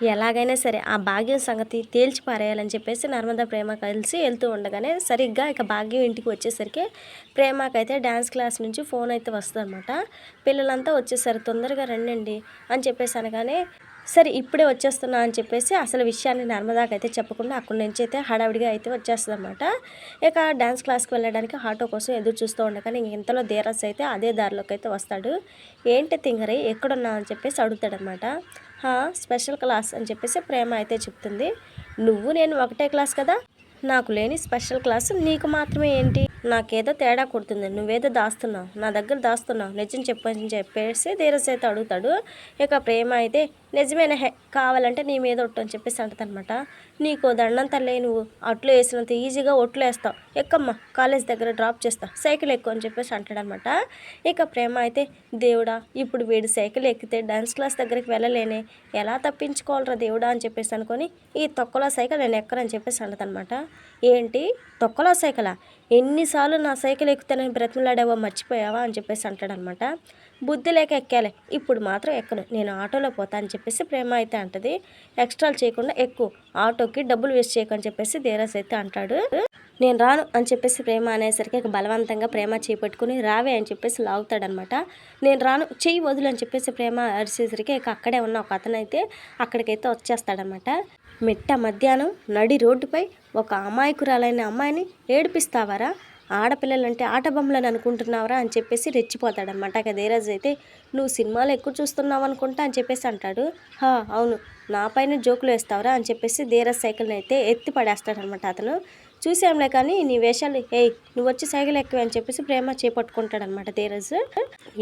ఎలాగైనా సరే ఆ భాగ్యం సంగతి తేల్చి పారేయాలని చెప్పేసి నర్మదా ప్రేమ కలిసి వెళ్తూ ఉండగానే సరిగ్గా ఇక భాగ్యం ఇంటికి వచ్చేసరికి ప్రేమకైతే డ్యాన్స్ క్లాస్ నుంచి ఫోన్ అయితే వస్తుందన్నమాట. పిల్లలంతా వచ్చేసారు, తొందరగా రండండి అని చెప్పేసి అనగానే సరే ఇప్పుడే వచ్చేస్తున్నా అని చెప్పేసి అసలు విషయాన్ని నర్మదాకైతే చెప్పకుండా అక్కడి నుంచి అయితే హడావిడిగా అయితే వచ్చేస్తుందన్నమాట. ఇక డ్యాన్స్ క్లాస్కి వెళ్ళడానికి ఆటో కోసం ఎదురు చూస్తూ ఉండగానే ఇంతలో ధీరజ్ అయితే అదే దారిలోకి అయితే వస్తాడు. ఏంటి తింగరి ఎక్కడున్నావు అని చెప్పేసి అడుగుతాడనమాట. స్పెషల్ క్లాస్ అని చెప్పేసి ప్రేమ అయితే చెప్తుంది. నువ్వు నేను ఒకటే క్లాస్ కదా, నాకు లేని స్పెషల్ క్లాస్ నీకు మాత్రమే ఏంటి? నాకేదో తేడా కొడుతుంది, నువ్వేదో దాస్తున్నావు, నా దగ్గర దాస్తున్నావు, నిజం చెప్పని చెప్పేసి ధీరజ్ అయితే అడుగుతాడు. ఇక ప్రేమ అయితే నిజమేనా, కావాలంటే నీ మీద ఒట్టు అని చెప్పేసి అంటదనమాట. నీకు దండం తల్లే, నువ్వు అట్లు వేసినంత ఈజీగా ఒట్లు వేస్తావు, ఎక్కమ్మా కాలేజ్ దగ్గర డ్రాప్ చేస్తా, సైకిల్ ఎక్కువ అని చెప్పేసి అంటాడనమాట. ఇక ప్రేమ అయితే దేవుడా ఇప్పుడు వీడు సైకిల్ ఎక్కితే డాన్స్ క్లాస్ దగ్గరికి వెళ్ళలేనే, ఎలా తప్పించుకోవాలరా దేవుడా అని చెప్పేసి అనుకొని ఈ తొక్కలో సైకిల్ నేను ఎక్కనని చెప్పేసి అంటదనమాట. ఏంటి తొక్కలో సైకిలా, ఎన్నిసార్లు నా సైకిల్ ఎక్కుతానని బ్రతిమలాడావో మర్చిపోయావా అని చెప్పేసి అంటాడనమాట. బుద్ధి లేక ఎక్కాలి, ఇప్పుడు మాత్రం ఎక్కను, నేను ఆటోలో పోతా అని చెప్పేసి ప్రేమ అయితే అంటది. ఎక్స్ట్రాలు చేయకుండా ఎక్కువ, ఆటోకి డబ్బులు వేస్ట్ చేయకని చెప్పేసి ధీరజ్ అయితే అంటాడు. నేను రాను అని చెప్పేసి ప్రేమ అనేసరికి ఇక బలవంతంగా ప్రేమ చేపట్టుకుని రావే అని చెప్పేసి లాగుతాడనమాట. నేను రాను, చెయ్యి వదులు అని చెప్పేసి ప్రేమ అరిసేసరికి ఇక అక్కడే ఉన్న ఒక అతను అయితే అక్కడికైతే వచ్చేస్తాడనమాట. మిట్ట మధ్యాహ్నం నడి రోడ్డుపై ఒక అమాయకురాలైన అమ్మాయిని ఏడిపిస్తావారా, ఆడపిల్లలంటే ఆట బొమ్మలని అనుకుంటున్నావరా అని చెప్పేసి రెచ్చిపోతాడనమాట. ఇక ధీరజ్ అయితే నువ్వు సినిమాలు ఎక్కువ చూస్తున్నావు అనుకుంటా అని చెప్పేసి అంటాడు. అవును, నా పైన జోకులు వేస్తావరా అని చెప్పేసి ధీరజ్ సైకిల్ని అయితే ఎత్తి పడేస్తాడనమాట. అతను చూసాంలే కానీ నీ వేషాలు, నువ్వు వచ్చి సైకిల్ ఎక్కువ అని చెప్పేసి ప్రేమ చేపట్టుకుంటాడనమాట ధీరజ్.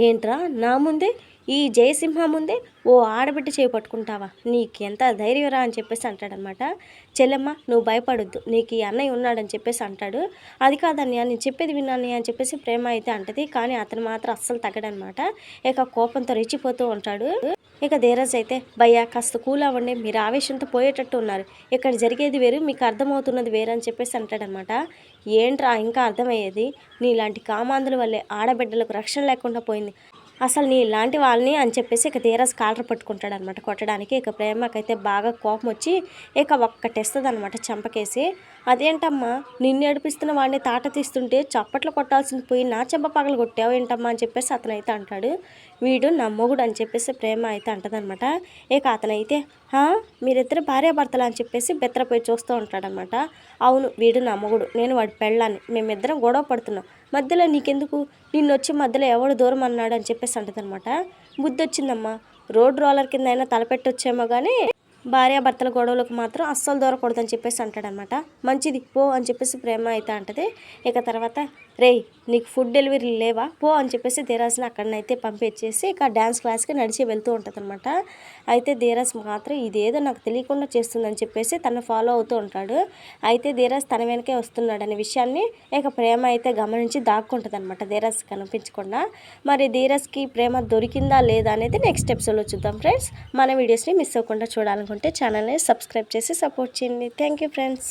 ఏంట్రా నా ముందే, ఈ జయసింహ ముందే ఓ ఆడబిడ్డ చేపట్టుకుంటావా, నీకు ఎంత ధైర్యరా అని చెప్పేసి అంటాడనమాట. చెల్లెమ్మ నువ్వు భయపడొద్దు, నీకు ఈ అన్నయ్య ఉన్నాడని చెప్పేసి అంటాడు. అది కాదన్నయ్య నేను చెప్పేది విన్నాను అని చెప్పేసి ప్రేమ అయితే అంటది. కానీ అతను మాత్రం అస్సలు తగ్గడనమాట. ఇక కోపంతో రెచ్చిపోతూ ఉంటాడు. ఇక ధీరజ్ అయితే భయ్యా కాస్త కూల్ అవ్వండి, మీరు ఆవేశంతో పోయేటట్టు ఉన్నారు, ఇక్కడ జరిగేది వేరు, మీకు అర్థమవుతున్నది వేరు అని చెప్పేసి అంటాడనమాట. ఏంట్రా ఇంకా అర్థమయ్యేది, నీలాంటి కామాంధుల వల్లే ఆడబిడ్డలకు రక్షణ లేకుండా పోయింది, అసలు నీ ఇలాంటి వాళ్ళని అని చెప్పేసి ఇక ధీరజ్ కాలర్ పట్టుకుంటాడు అనమాట కొట్టడానికి. ఇక ప్రేమకైతే బాగా కోపం వచ్చి ఇక ఒక్కటేస్తుంది అనమాట చెంపకేసి. అదేంటమ్మా నిన్ను ఏడిపిస్తున్న వాడిని తాట తీస్తుంటే చప్పట్లు కొట్టాల్సింది పోయి నా చెంప పగలు కొట్టావు ఏంటమ్మా అని చెప్పేసి అతనైతే అంటాడు. వీడు నా మొగుడు అని చెప్పేసి ప్రేమ అయితే అంటదనమాట. ఇక అతనైతే మీరిద్దరు భార్యాభర్తలు అని చెప్పేసి బెత్తరపోయి చూస్తూ ఉంటాడనమాట. అవును వీడు నా మొగుడు, నేను వాడి పెళ్ళాన్ని, మేమిద్దరం గొడవ పడుతున్నాం, మధ్యలో నీకెందుకు, నిన్నొచ్చి మధ్యలో ఎవడు దూరం అన్నాడు అని చెప్పేసి అంటదనమాట. బుద్ధి వచ్చిందమ్మా, రోడ్ రోలర్ కింద అయినా తలపెట్టొచ్చేమో కానీ భార్యాభర్తల గొడవలకు మాత్రం అస్సలు దూరకూడదని చెప్పేసి అంటాడనమాట. మంచిది పో అని చెప్పేసి ప్రేమ అయితే అంటది. ఇక తర్వాత రేయ్ నీకు ఫుడ్ డెలివరీ లేవా పో అని చెప్పేసి ధీరజ్ని అక్కడనైతే పంపించేసి ఇక డ్యాన్స్ క్లాస్కి నడిచి వెళ్తూ ఉంటుంది అనమాట. అయితే ధీరజ్ మాత్రం ఇదేదో నాకు తెలియకుండా చేస్తుందని చెప్పేసి తను ఫాలో అవుతూ ఉంటాడు. అయితే ధీరజ్ తన వెనకే వస్తున్నాడు అనే విషయాన్ని ఇక ప్రేమ అయితే గమనించి దాక్కుంటుంది అనమాట ధీరజ్ కనిపించకుండా. మరి ధీరజ్కి ప్రేమ దొరికిందా లేదా అనేది నెక్స్ట్ ఎపిసోడ్లో చూద్దాం ఫ్రెండ్స్. మన వీడియోస్ని మిస్ అవ్వకుండా చూడాలనుకుంటే ఛానల్ని సబ్స్క్రైబ్ చేసి సపోర్ట్ చేయండి. Thank you friends.